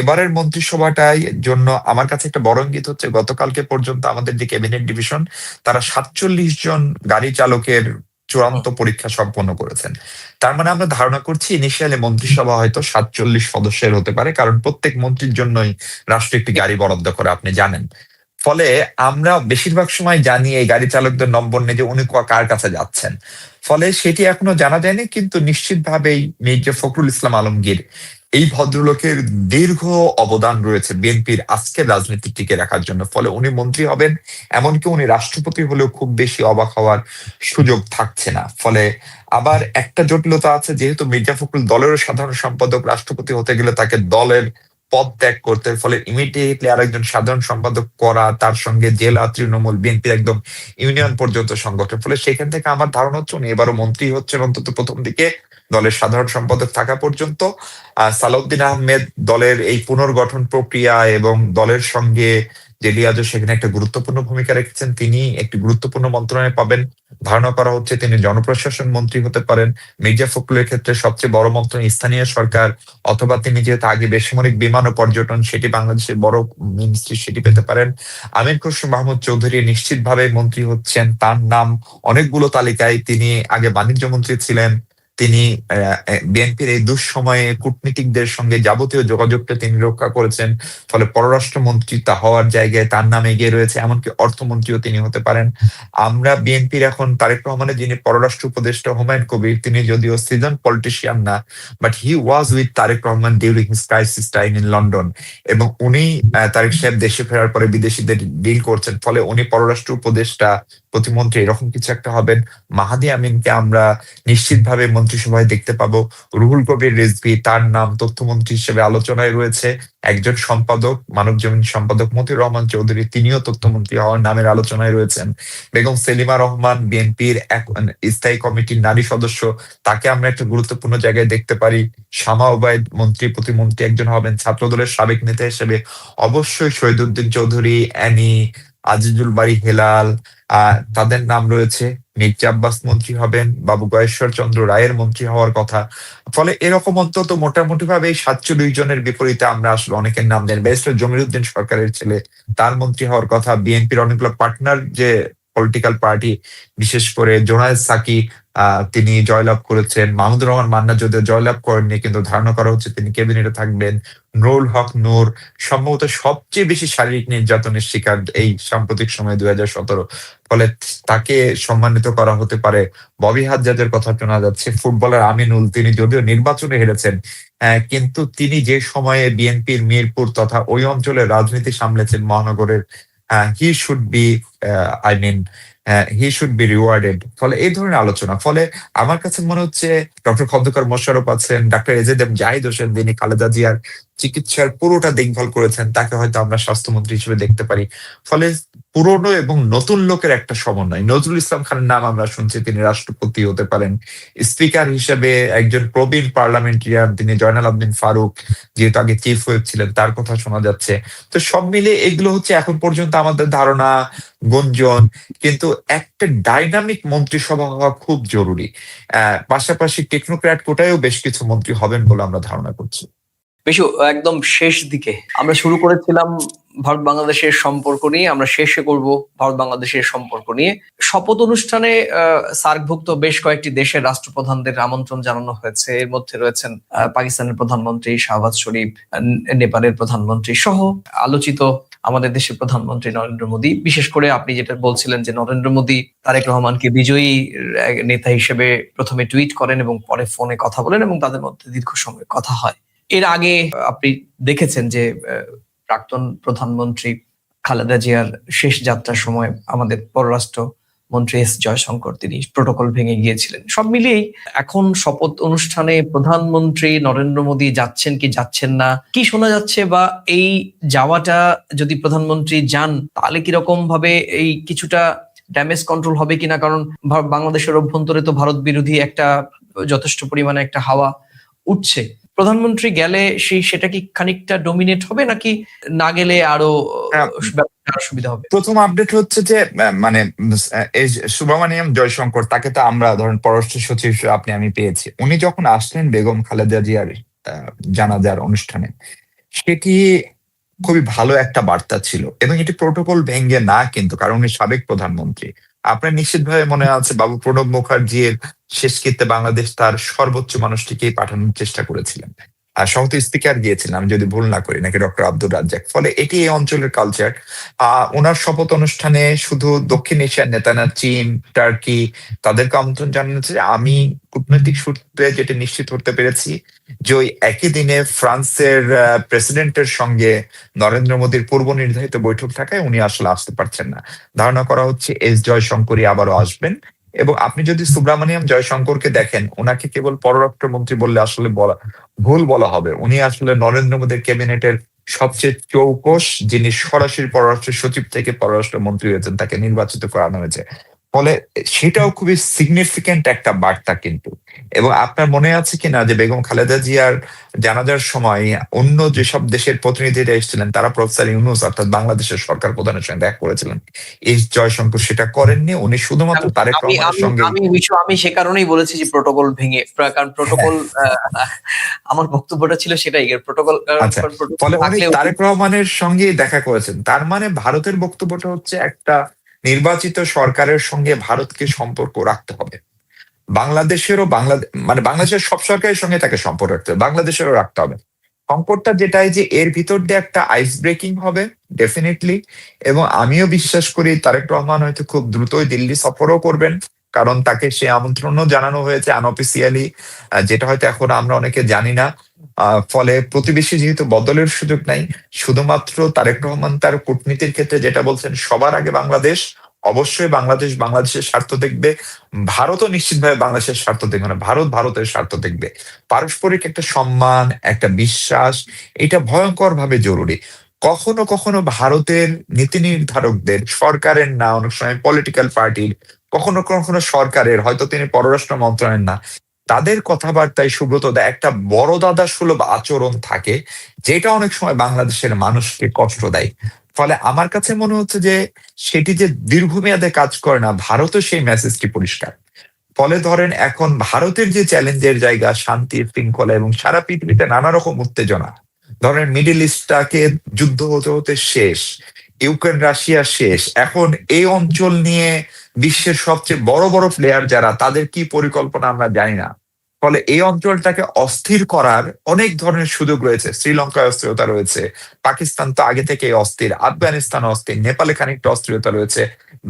এবারের মন্ত্রিসভাটাই জন্য আমার কাছে একটা বড় ইঙ্গিত হচ্ছে, গতকালকে পর্যন্ত আমাদের যে ক্যাবিনেট ডিভিশন, তারা 47 জন গাড়ি চালকের চূড়ান্ত পরীক্ষা সম্পন্ন করেছেন। তার মানে আমরা ধারণা করছি ইনিশিয়ালি মন্ত্রিসভা হয়তো 47 সদস্যের হতে পারে, কারণ প্রত্যেক মন্ত্রীর জন্যই রাষ্ট্র একটি গাড়ি বরাদ্দ করে, আপনি জানেন। ফলে আমরা বেশিরভাগ সময় জানি এই গাড়ি চালকদের নম্বর নেই যে উনি কার কাছে যাচ্ছেন। ফলে সেটি এখনো জানা যায়নি, কিন্তু নিশ্চিতভাবেই মির্জা ফখরুল ইসলাম আলমগীর, এই ভদ্রলোকের দীর্ঘ অবদান রয়েছে বিএনপির আজকের রাজনীতি টিকে রাখার জন্য। ফলে উনি মন্ত্রী হবেন, এমনকি উনি রাষ্ট্রপতি হলেও খুব বেশি অবাক হওয়ার সুযোগ থাকছে না। ফলে আবার একটা জটিলতা আছে, যেহেতু মির্জা ফখরুল দলেরও সাধারণ সম্পাদক, রাষ্ট্রপতি হতে গেলে তাকে দলের পদ ত্যাগ করতে, ফলে ইমিডিয়েটলি আরেকজন সাধারণ সম্পাদক করা, তার সঙ্গে জেলা, তৃণমূল, বিএনপির একদম ইউনিয়ন পর্যন্ত সংগঠন। ফলে সেখান থেকে আমার ধারণা হচ্ছে উনি এবারও মন্ত্রী হচ্ছেন, অন্তত প্রথম দিকে দলের সাধারণ সম্পাদক থাকা পর্যন্ত। সালাউদ্দিন আহমেদ দলের এই পুনর্গঠন প্রক্রিয়া এবং দলের সঙ্গে যে লিয়াজো, সেখানে একটা গুরুত্বপূর্ণ ভূমিকা রেখেছেন, তিনি একটি গুরুত্বপূর্ণ মন্ত্রণালয় পাবেন। ধারণা করা হচ্ছে তিনি জনপ্রশাসন মন্ত্রী হতে পারেন। মির্জা ফখরুলের ক্ষেত্রে সবচেয়ে বড় মন্ত্রণালয় স্থানীয় সরকার, অথবা তিনি যেহেতু আগে বেসামরিক বিমান ও পর্যটন, সেটি বাংলাদেশের বড় মিনিস্ট্রি, সেটি পেতে পারেন। আমির খসরু মাহমুদ চৌধুরী নিশ্চিতভাবে মন্ত্রী হচ্ছেন, তার নাম অনেকগুলো তালিকায়। তিনি আগে বাণিজ্য মন্ত্রী ছিলেন, তিনি বিএনপির এই দুঃসময়ে কূটনীতিকদের সঙ্গে যাবতীয় যোগাযোগটা তিনি রক্ষা করেছেন। ফলে পররাষ্ট্রমন্ত্রী তা হওয়ার জায়গায় তার নাম এগিয়ে রয়েছে, এমনকি অর্থমন্ত্রীও তিনি হতে পারেন। আমরা বিএনপির এখন তারেক রহমানের যিনি পররাষ্ট্র উপদেষ্টা হুমায়ুন কবির, তিনি যদিও সিজন পলিটিশিয়ান না, but he was with Tarek Rahman during his crisis time in London. এবং উনি তারেক সাহেব দেশে ফেরার পরে বিদেশিদের ডিল করছেন, ফলে উনি পররাষ্ট্র উপদেষ্টা, প্রতিমন্ত্রী, এরকম কিছু একটা হবেন। মাহাদি আমিনকে আমরা নিশ্চিতভাবে মন্ত্রিসভায় দেখতে পাবো। রুহুল কবির রিজভী, তার নাম তথ্যমন্ত্রী হিসেবে আলোচনায় রয়েছে। একজন সম্পাদক, মানব জমিন সম্পাদক মতিউর রহমান চৌধুরী, তিনিও তথ্যমন্ত্রী হওয়ার নামের আলোচনায় রয়েছেন। বেগম সেলিমা রহমান, বিএনপির এক স্থায়ী কমিটির নারী সদস্য, তাকে আমরা একটা গুরুত্বপূর্ণ জায়গায় দেখতে পারি। শামা ওবায়দ মন্ত্রী প্রতিমন্ত্রী একজন হবেন। ছাত্রদলের সাবেক নেতা হিসেবে অবশ্যই শহীদুদ্দিন চৌধুরী, অ্যানি, আজিজুল বাড়ি হেলাল, তাদের নাম রয়েছে। মির্জা আব্বাস মন্ত্রী হবেন, বাবু গয়েশ্বর চন্দ্র রায়ের মন্ত্রী হওয়ার কথা। ফলে এরকম অন্তত মোটামুটি ভাবে এই 47 জনের বিপরীতে আমরা আসলে অনেকের নাম দেন। ব্যারিস্টার জমিরুদ্দিন সরকারের ছেলে, তার মন্ত্রী হওয়ার কথা। বিএনপির অনেকগুলো পার্টনার যে পলিটিক্যাল পার্টি, বিশেষ করে জোনায়েদ সাকি, তিনি জয়লাভ করেছেন। মাহমুদুর রহমান মান্না যদিও জয়লাভ করেননি, কিন্তু ধারণা করা হচ্ছে তিনি ক্যাবিনেটে থাকবেন। নুরুল হক নূর সম্ভবত সবচেয়ে বেশি শারীরিক নির্যাতনের শিকার এই সাম্প্রতিক সময়ে 2017, ফলে তাকে সম্মানিত করা হতে পারে। ববি হাজ্জাজের কথা শোনা যাচ্ছে। ফুটবলার আমিনুল, তিনি যদিও নির্বাচনে হেরেছেন, কিন্তু তিনি যে সময়ে বিএনপির মিরপুর তথা ওই অঞ্চলের রাজনীতি সামলেছেন মহানগরের, he should be, I mean he should be rewarded. ফলে এই ধরনের আলোচনা। ফলে আমার কাছে মনে হচ্ছে ডক্টর খন্দকার মোশাররফ আছেন, ডাক্তার এজেড এম জাহিদ হোসেন, যিনি খালেদা জিয়ার চিকিৎসার পুরোটা দেখভাল করেছেন, তাকে হয়তো আমরা স্বাস্থ্যমন্ত্রী হিসেবে দেখতে পারি। ফলে পুরনো এবং নতুন লোকের একটা সমন্বয়। নজরুল ইসলাম খানের নাম আমরা শুনছি, তিনি রাষ্ট্রপতি হতে পারেন। স্পিকার হিসেবে একজন প্রবীণ পার্লামেন্টারিয়ান, তিনি জয়নাল আবদিন ফারুক, যেহেতু আগে চিফ হুইপ ছিলেন, তার কথা শোনা যাচ্ছে। তো সব মিলে এগুলো হচ্ছে এখন পর্যন্ত আমাদের ধারণা, গুঞ্জন। কিন্তু একটা ডাইনামিক মন্ত্রিসভা হওয়া খুব জরুরি। পাশাপাশি টেকনোক্র্যাট কোটায়ও বেশ কিছু মন্ত্রী হবেন বলে আমরা ধারণা করছি। বেশি একদম শেষ দিকে আমরা শুরু করেছিলাম ভারত বাংলাদেশের সম্পর্ক নিয়ে, আমরা শেষে করব ভারত বাংলাদেশের সম্পর্ক নিয়ে। শপথ অনুষ্ঠানে সার্কভুক্ত বেশ কয়েকটি দেশের রাষ্ট্রপ্রধানদের আমন্ত্রণ জানানো হয়েছে। এর মধ্যে রয়েছেন পাকিস্তানের প্রধানমন্ত্রী শাহবাজ শরীফ, নেপালের প্রধানমন্ত্রী সহ আলোচিত আমাদের দেশের প্রধানমন্ত্রী নরেন্দ্র মোদী। বিশেষ করে আপনি যেটা বলছিলেন যে নরেন্দ্র মোদী তারেক রহমানকে বিজয়ী নেতা হিসেবে প্রথমে টুইট করেন এবং পরে ফোনে কথা বলেন এবং তাদের মধ্যে দীর্ঘ সময় কথা হয়। এর আগে আপনি দেখেছেন যে প্রাক্তন প্রধানমন্ত্রী খালেদা জিয়ার শেষ যাত্রার সময় আমাদের পররাষ্ট্র মন্ত্রী এস জয়শঙ্কর তিনি প্রোটোকল ভেঙে গিয়েছিলেন। সব মিলিয়েই এখন শপথ অনুষ্ঠানে প্রধানমন্ত্রী নরেন্দ্র মোদী যাচ্ছেন কি যাচ্ছেন না, কি শোনা যাচ্ছে, বা এই যাওয়াটা যদি প্রধানমন্ত্রী যান তাহলে কিরকম ভাবে এই কিছুটা ড্যামেজ কন্ট্রোল হবে কিনা, কারণ বাংলাদেশের অভ্যন্তরে তো ভারত বিরোধী একটা যথেষ্ট পরিমাণে একটা হাওয়া উঠছে। প্রধানমন্ত্রী গেলে সেটা কি খানিকটা ডোমিনেট হবে, নাকি না গেলে আরো সুবিধা হবে? প্রথম আপডেট হচ্ছে যে মানে এই সুব্রমণিয়াম জয়শঙ্কর, তাকে তো আমরা ধরেন পররাষ্ট্র সচিব আপনি আমি পেয়েছি। উনি যখন আসলেন বেগম খালেদা জিয়ার জানাজার অনুষ্ঠানে, সেটি খুবই ভালো একটা বার্তা ছিল এবং এটি প্রোটোকল ভেঙ্গে না, কিন্তু কারণ উনি সাবেক প্রধানমন্ত্রী। আপনার নিশ্চিতভাবে মনে আছে বাবু প্রণব মুখার্জির শেষকৃত্যে বাংলাদেশ তার সর্বোচ্চ মানুষটিকেই পাঠানোর চেষ্টা করেছিলেন, আর সংহতি স্পিকার গিয়েছিলেন আমি যদি ভুল না করি, নাকি ডক্টর আব্দুর রাজ্জাক। ফলে এটি এই অঞ্চলের কালচার। ওনার শপথ অনুষ্ঠানে শুধু দক্ষিণ এশিয়ার নেতা না, চীন, টার্কি, তাদেরকে আমন্ত্রণ জানিয়েছে। আমি কূটনৈতিক সূত্রে যেটা নিশ্চিত হতে পেরেছি যে ওই একই দিনে ফ্রান্সের প্রেসিডেন্টের সঙ্গে নরেন্দ্র মোদীর পূর্ব নির্ধারিত বৈঠক থাকায় উনি আসলে আসতে পারছেন না। ধারণা করা হচ্ছে এস জয়শঙ্করই আবারও আসবেন। এবং আপনি যদি সুব্রমণিয়াম জয়শঙ্করকে দেখেন, ওনাকে কেবল পররাষ্ট্রমন্ত্রী বললে আসলে ভুল বলা হবে। উনি আসলে নরেন্দ্র মোদীর ক্যাবিনেটের সবচেয়ে চৌকস, যিনি সরাসরি পররাষ্ট্র সচিব থেকে পররাষ্ট্রমন্ত্রী হয়েছেন, তাকে নির্বাচিত করানো হয়েছে। ফলে সেটাও খুবই সিগনিফিকেন্ট একটা বার্তা কিন্তু। এবং আপনার মনে আছে কিনা যে বেগম খালেদা জিয়ার জানাজার সময় অন্য যেসব দেশের প্রতিনিধিরা এসেছিলেন, তারা প্রফেসর ইউনূস অর্থাৎ বাংলাদেশের সরকার প্রধানের সঙ্গে দেখা করেছিলেন। এস জয়শঙ্কর সেটা করেননি, উনি শুধুমাত্র তারেক রহমানের সঙ্গে। আমি সে কারণেই বলেছি যে প্রোটোকল ভেঙে, কারণ প্রোটোকল আমার বক্তব্যটা ছিল সেটাই, প্রোটোকল। ফলে উনি তারেক রহমানের সঙ্গে দেখা করেছেন। তার মানে ভারতের বক্তব্যটা হচ্ছে একটা নির্বাচিত সরকারের সঙ্গে ভারতকে সম্পর্ক রাখতে হবে। বাংলাদেশেরও মানে বাংলাদেশের সব সরকারের সঙ্গে তাকে সম্পর্ক রাখতে হবে, বাংলাদেশেরও রাখতে হবে। সংকটটা যেটাই যে এর ভিতর দিয়ে একটা আইস ব্রেকিং হবে ডেফিনেটলি। এবং আমিও বিশ্বাস করি তারেক রহমান হয়তো খুব দ্রুতই দিল্লি সফরও করবেন, কারণ তাকে সে আমন্ত্রণও জানানো হয়েছে আনঅফিসিয়ালি, যেটা হয়তো এখন আমরা অনেকে জানি না। ফলে প্রতিবেশী যেহেতু বদলের সুযোগ নাই, শুধুমাত্র তারেক রহমান তার কূটনীতির ক্ষেত্রে যেটা বলছেন, সবার আগে বাংলাদেশ, অবশ্যই বাংলাদেশের স্বার্থ দেখবে। ভারতও নিশ্চিতভাবে বাংলাদেশের স্বার্থ দেখবে না, ভারত ভারতের স্বার্থ দেখবে। পারস্পরিক একটা সম্মান, একটা বিশ্বাস, এটা ভয়ঙ্কর ভাবে জরুরি। কখনো কখনো ভারতের নীতি নির্ধারকদের, সরকারের না, অনেক সময় পলিটিক্যাল পার্টির, কখনো কখনো সরকারের, হয়তো তিনি পররাষ্ট্র মন্ত্রণালয়ের না, তাদের কথাবার্তায় সুব্রত দা একটা বড় দাদা সুলভ আচরণ থাকে, যেটা অনেক সময় বাংলাদেশের মানুষকে কষ্ট দেয়। ফলে আমার কাছে মনে হচ্ছে যে সেটি যে দীর্ঘমেয়াদে কাজ করে না, ভারতও সেই মেসেজটি পরিষ্কার। ফলে ধরেন এখন ভারতের যে চ্যালেঞ্জের জায়গা, শান্তি শৃঙ্খলা এবং সারা পৃথিবীতে নানা রকম উত্তেজনা, ধরেন মিডল ইস্টটাকে যুদ্ধ হতে হতে শেষ, ইউক্রেন রাশিয়া শেষ, এখন এই অঞ্চল নিয়ে বিশ্বের সবচেয়ে বড় বড় প্লেয়ার যারা, তাদের কি পরিকল্পনা আমরা জানি না। ফলে এই অঞ্চলটাকে অস্থির করার অনেক ধরনের সুযোগ রয়েছে। শ্রীলঙ্কায় অস্থিরতা রয়েছে, পাকিস্তান তো আগে থেকে অস্থির, আফগানিস্তান অস্থির, নেপালে খানিকটা অস্থিরতা রয়েছে,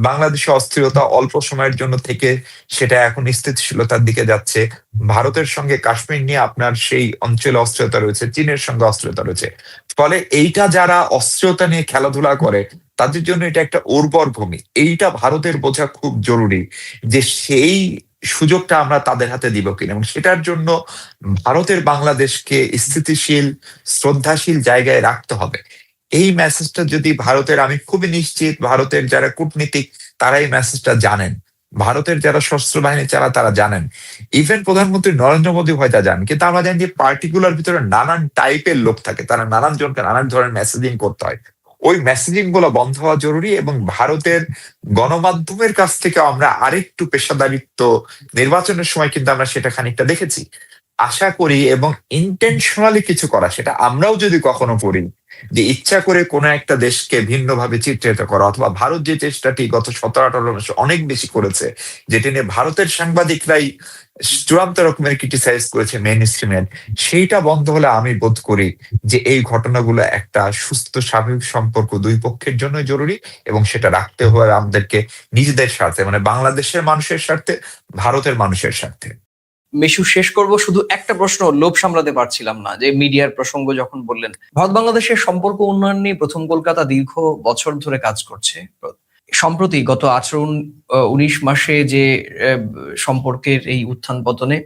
বাংলাদেশে অস্থিরতা অল্প সময়ের জন্য থেকে সেটা এখন স্থিতিশীলতার দিকে যাচ্ছে। ভারতের সঙ্গে কাশ্মীর নিয়ে আপনার সেই অঞ্চলে অস্থিরতা রয়েছে, চীনের সঙ্গে অস্থিরতা রয়েছে। ফলে এইটা যারা অস্থিরতা নিয়ে খেলাধুলা করে, তাদের জন্য এটা একটা উর্বর ভূমি। এইটা ভারতের বোঝা খুব জরুরি যে সেই সুযোগটা আমরা তাদের হাতে দিব কিনা, এবং সেটার জন্য ভারতের বাংলাদেশকে স্থিতিশীল, শ্রদ্ধাশীল জায়গায় রাখতে হবে। এই মেসেজটা যদি ভারতের, আমি খুবই নিশ্চিত ভারতের যারা কূটনীতিক তারা এই মেসেজটা জানেন, ভারতের যারা সশস্ত্র বাহিনী চালা তারা জানেন, ইভেন প্রধানমন্ত্রী নরেন্দ্র মোদী হয়তো জানেন। কিন্তু আমরা জানি যে পার্টিকুলার ভিতরে নানান টাইপের লোক থাকে, তারা নানান জনকে নানান ধরনের মেসেজিং করতে হয়। ওই মেসেজিং গুলো বন্ধ হওয়া জরুরি। এবং ভারতের গণমাধ্যমের কাছ থেকে আমরা আরেকটু পেশাদারিত্ব নির্বাচনের সময় কিন্তু আমরা সেটা খানিকটা দেখেছি। আশা করি এবং ইন্টেনশনালি কিছু করা, সেটা আমরাও যদি কখনো করি, যে ইচ্ছা করে কোনো একটা দেশকে ভিন্নভাবে চিত্রিত করা, অথবা ভারত যে চেষ্টাটি গত 17-18 মাসে অনেক বেশি করেছে, যেটি নিয়ে ভারতের সাংবাদিকরাই চূড়ান্ত রকমের ক্রিটিসাইজ করেছে মেইন স্ট্রিমে, সেইটা বন্ধ হলে আমি বোধ করি যে এই ঘটনাগুলো একটা সুস্থ স্বাভাবিক সম্পর্ক দুই পক্ষের জন্য জরুরি, এবং সেটা রাখতে হবে আমাদেরকে নিজেদের স্বার্থে, মানে বাংলাদেশের মানুষের স্বার্থে, ভারতের মানুষের স্বার্থে। মিশু, শেষ করব শুধু একটা প্রশ্ন, লোভ সামলাতে পারছিলাম না, যে মিডিয়ার প্রসঙ্গ যখন বললেন, ভারত বাংলাদেশের সম্পর্ক উন্নয়ন নিয়ে প্রথম কলকাতা দীর্ঘ বছর ধরে কাজ করছে। সম্প্রতি গত 18-19 মাসে যে সম্পর্কের এই উত্থান পতনে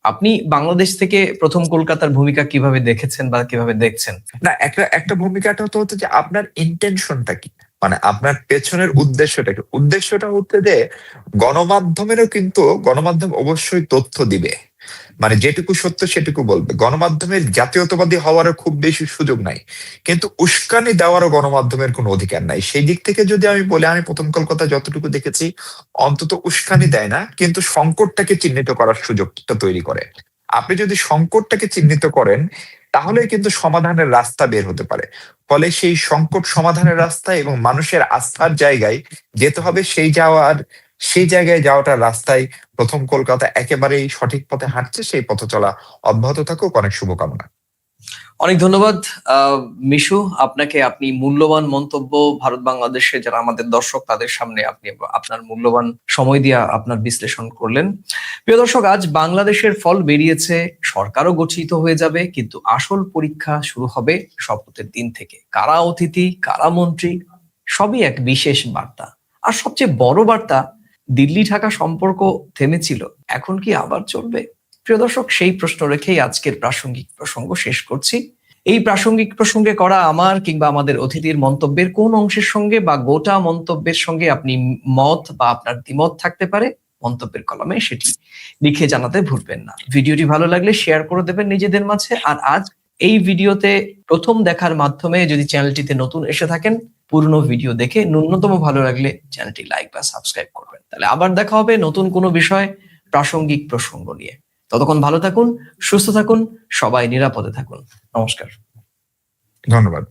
আপনি বাংলাদেশ থেকে প্রথম কলকাতার ভূমিকা কিভাবে দেখেছেন বা কিভাবে দেখছেন? না, একটা একটা ভূমিকাটা হচ্ছে যে আপনার ইন্টেনশনটা কি, মানে আপনার পেছনের উদ্দেশ্যটা কি। উদ্দেশ্যটা হচ্ছে যে গণমাধ্যম অবশ্যই তথ্য দিবে, মানে যেটুকু সত্য সেটুকু বলবে। গণমাধ্যমের জাতীয়তাবাদী হওয়ারও খুব বেশি সুযোগ নাই, কিন্তু উস্কানি দেওয়ারও গণমাধ্যমের কোনো অধিকার নাই। সেই দিক থেকে যদি আমি বলি, আমি প্রথম কলকাতা যতটুকু দেখেছি, অন্তত উস্কানি দেয় না, কিন্তু সংকটটাকে চিহ্নিত করার সুযোগটা তৈরি করে। আপনি যদি সংকটটাকে চিহ্নিত করেন, তাহলে কিন্তু সমাধানের রাস্তা বের হতে পারে। ফলে সেই সংকট সমাধানের রাস্তা এবং মানুষের আস্থার জায়গায় যেতে হবে, সেই জায়গায় যাওয়াটার রাস্তায় প্রথম কলকাতা একেবারেই সঠিক পথে হাঁটছে। সেই পথ চলা অব্যাহত থাকুক। অনেক শুভকামনা। অনেক ধন্যবাদ মিশু আপনাকে। আপনি মূল্যবান মন্তব্য ভারত বাংলাদেশে যারা আমাদের দর্শক তাদের সামনে আপনি আপনার মূল্যবান সময় দিয়ে আপনার বিশ্লেষণ করলেন। প্রিয় দর্শক, আজ বাংলাদেশের ফল বেরিয়েছে, সরকারও গঠিত হয়ে যাবে, কিন্তু আসল পরীক্ষা শুরু হবে শপথের দিন থেকে। কারা অতিথি, কারা মন্ত্রী, সবই এক বিশেষ বার্তা। আর সবচেয়ে বড় বার্তা, দিল্লি ঢাকা সম্পর্ক থেমেছিল, এখন কি আবার চলবে? প্রিয় দর্শক, সেই প্রশ্ন রেখেই আজকের প্রাসঙ্গিক প্রসঙ্গ শেষ করছি। এই প্রাসঙ্গিক প্রসঙ্গে করা আমার কিংবা আমাদের অতিথির মন্তব্যের কোন অংশের সঙ্গে বা গোটা মন্তব্যের সঙ্গে আপনি মত বা আপনার দ্বিমত থাকতে পারে, মন্তব্যের কলামে সেটি লিখে জানাতে ভুলবেন না। ভিডিওটি ভালো লাগলে শেয়ার করে দেবেন নিজেদের মাঝে। আর আজ এই ভিডিওতে প্রথম দেখার মাধ্যমে যদি চ্যানেলটিতে নতুন এসে থাকেন, পুরনো ভিডিও দেখে ন্যূনতম ভালো লাগলে চ্যানেলটি লাইক বা সাবস্ক্রাইব করবেন। তাহলে আবার দেখা হবে নতুন কোনো বিষয়, প্রাসঙ্গিক প্রসঙ্গ নিয়ে। ততক্ষণ ভালো থাকুন, সুস্থ থাকুন, সবাই নিরাপদে থাকুন। নমস্কার। ধন্যবাদ।